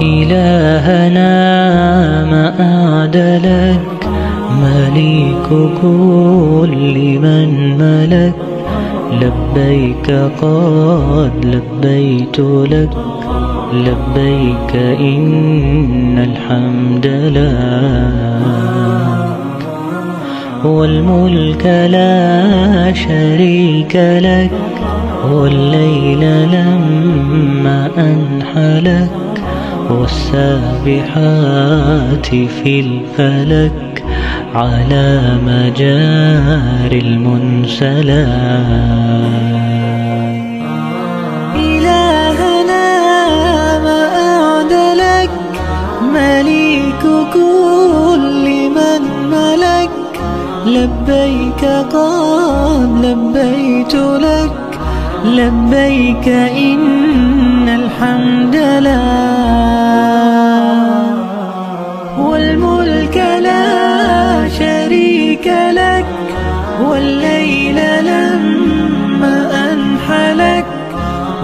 إلهنا ما أعدلك، مليك كل من ملك. لبيك قد لبيت لك، لبيك إن الحمد لك، والملك لا شريك لك. والليل لما أنحلك، والسابحات في الفلك، على مجاري المنسلات. إلهنا ما أعدلك، مليك كل من ملك. لبيك قد لبيت لك، لبيك إن الحمد لك، والملك لا شريك لك. والليل لما أنحلك،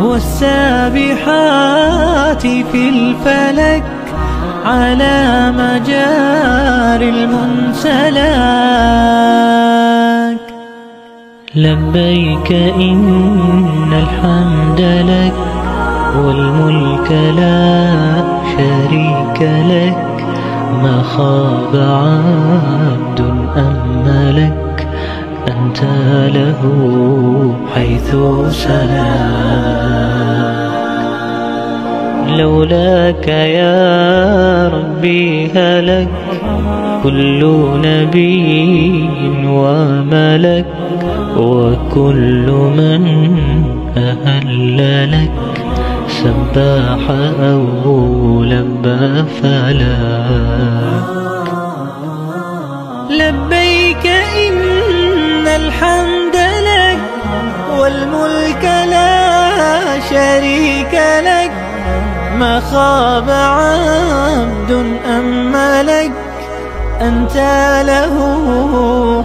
والسابحات في الفلك، على مجاري المنسلات. لبيك إن الحمد لك، والملك لا شريك لك. ما خاب عبد أملك، أنت له حيث سلك. لولاك يا ربي هلك كل نبي وملك، وكل من أهل لك سباح أو لبى فلك. لبيك إن الحمد لك، والملك لا شريك لك. ما خاب عبد أملك، أنت له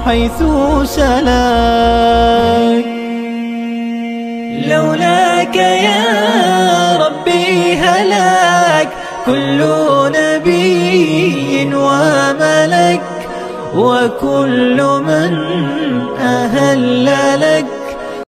حيث سلك. لولاك يا ربي هلك كل نبي وملك، وكل من أهل لك